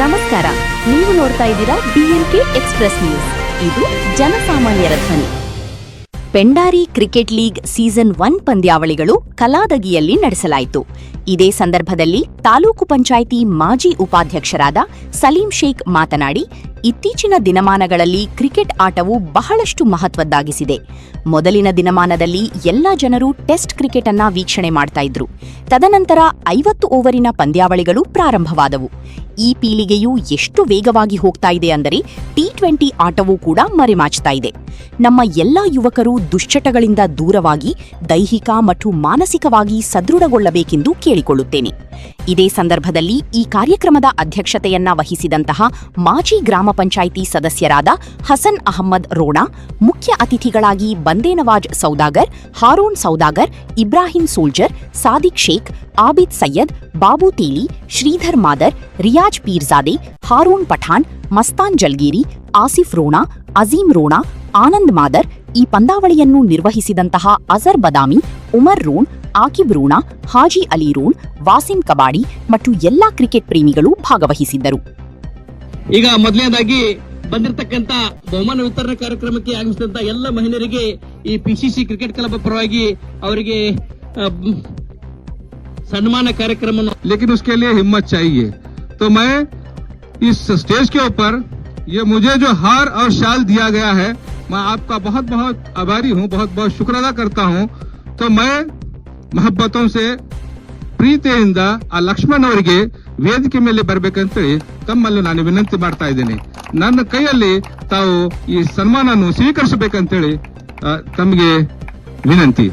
ನಮಸ್ಕಾರ, ನೀವು ನೋಡ್ತಾ ಇದ್ದೀರಾ DNK ಎಕ್ಸ್‌ಪ್ರೆಸ್ ನ್ಯೂಸ್. ಇದು ಜನಸಾಮಾನ್ಯರ ಧ್ವನಿ. ಪೆಂಡಾರಿ ಕ್ರಿಕೆಟ್ ಲೀಗ್ ಸೀಸನ್ 1 ಪಂದ್ಯಾವಳಿಗಳು ಕಲಾದಗಿಯಲ್ಲಿ ನಡೆಸಲಾಯಿತು. ಇದೇ ಸಂದರ್ಭದಲ್ಲಿ ತಾಲೂಕು ಪಂಚಾಯಿತಿ ಮಾಜಿ ಉಪಾಧ್ಯಕ್ಷರಾದ ಸಲೀಂ ಶೇಖ್ ಮಾತನಾಡಿ, ಇತ್ತೀಚಿನ ದಿನಮಾನಗಳಲ್ಲಿ ಕ್ರಿಕೆಟ್ ಆಟವು ಬಹಳಷ್ಟು ಮಹತ್ವದ್ದಾಗಿಸಿದೆ. ಮೊದಲಿನ ದಿನಮಾನದಲ್ಲಿ ಎಲ್ಲ ಜನರು ಟೆಸ್ಟ್ ಕ್ರಿಕೆಟ್ ಅನ್ನ ವೀಕ್ಷಣೆ ಮಾಡ್ತಾ ಇದ್ರು. ತದನಂತರ 50 ಓವರಿನ ಪಂದ್ಯಾವಳಿಗಳು ಪ್ರಾರಂಭವಾದವು. ಈ ಪೀಳಿಗೆಯು ಎಷ್ಟು ವೇಗವಾಗಿ ಹೋಗ್ತಾ ಇದೆ ಅಂದರೆ T20 ಆಟವೂ ಕೂಡ ಮರೆಮಾಚ್ತಾ ಇದೆ. ನಮ್ಮ ಎಲ್ಲ ಯುವಕರು ದುಶ್ಚಟಗಳಿಂದ ದೂರವಾಗಿ ದೈಹಿಕ ಮತ್ತು ಮಾನಸಿಕವಾಗಿ ಸದೃಢಗೊಳ್ಳಬೇಕೆಂದು ಕೇಳಿಕೊಳ್ಳುತ್ತೇನೆ. ಇದೇ ಸಂದರ್ಭದಲ್ಲಿ ಈ ಕಾರ್ಯಕ್ರಮದ ಅಧ್ಯಕ್ಷತೆಯನ್ನ ವಹಿಸಿದಂತಹ ಮಾಜಿ ಗ್ರಾಮ ಪಂಚಾಯಿತಿ ಸದಸ್ಯರಾದ ಹಸನ್ ಅಹಮ್ಮದ್ ರೋಣಾ, ಮುಖ್ಯ ಅತಿಥಿಗಳಾಗಿ ಬಂದೇನವಾಜ್ ಸೌದಾಗರ್, ಹಾರೂನ್ ಸೌದಾಗರ್, ಇಬ್ರಾಹಿಂ ಸೋಲ್ಜರ್, ಸಾದಿಕ್ ಶೇಖ್, ಆಬಿದ್ ಸೈಯದ್, ಬಾಬು ತೀಲಿ, ಶ್ರೀಧರ್ ಮಾದರ್, ರಿಯಾಜ್ ಪೀರ್ಜಾದೆ, ಹಾರೂನ್ ಪಠಾಣ್, ಮಸ್ತಾನ್ ಜಲ್ಗೀರಿ, ಆಸಿಫ್ ರೋಣಾ, ಅಜೀಂ ರೋಣಾ, ಆನಂದ್ ಮಾದರ್, ಈ ಪಂದ್ಯಾವಳಿಯನ್ನು ನಿರ್ವಹಿಸಿದಂತಹ ಅಜರ್ ಬದಾಮಿ, ಉಮರ್ ರೋಣ್, ಆಕಿಬ್ ರೋಣಾ, ಹಾಜಿ ಅಲಿ ರೋಣ್, ವಾಸಿಂ ಕಬಾಡಿ ಮತ್ತು ಎಲ್ಲಾ ಕ್ರಿಕೆಟ್ ಪ್ರೇಮಿಗಳು ಭಾಗವಹಿಸಿದ್ದರು. ಈಗ ಮೊದಲನೇದಾಗಿ ಬಂದಿರತಕ್ಕಂತ ಬಹುಮಾನ ವಿತರಣಾ ಕಾರ್ಯಕ್ರಮಕ್ಕೆ ಆಗಮಿಸಿದಂತ ಎಲ್ಲ ಮಹಿಳೆಯರಿಗೆ ಈ PCC ಕ್ರಿಕೆಟ್ ಕ್ಲಬ್ ಪರವಾಗಿ ಅವರಿಗೆ सम्मान कार्यक्रम. लेकिन उसके लिए हिम्मत चाहिए. तो मैं इस स्टेज के ऊपर ये मुझे जो हार और शाल दिया गया है, मैं आपका बहुत बहुत आभारी हूँ, बहुत बहुत शुक्र अदा करता हूँ. तो मैं ಮೊಹಬ್ಬತೋಂ से ಪ್ರೀತಿಯಿಂದ ಆ ಲಕ್ಷ್ಮಣ್ ಅವರಿಗೆ ವೇದಿಕೆ ಮೇಲೆ ಬರಬೇಕಂತೇಳಿ ತಮ್ಮಲ್ಲಿ ನಾನು ವಿನಂತಿ ಮಾಡ್ತಾ ಇದ್ದೇನೆ. ನನ್ನ ಕೈಯಲ್ಲಿ ತಾವು ಈ ಸನ್ಮಾನವನ್ನು ಸ್ವೀಕರಿಸಬೇಕಂತೇಳಿ ತಮಗೆ ವಿನಂತಿ.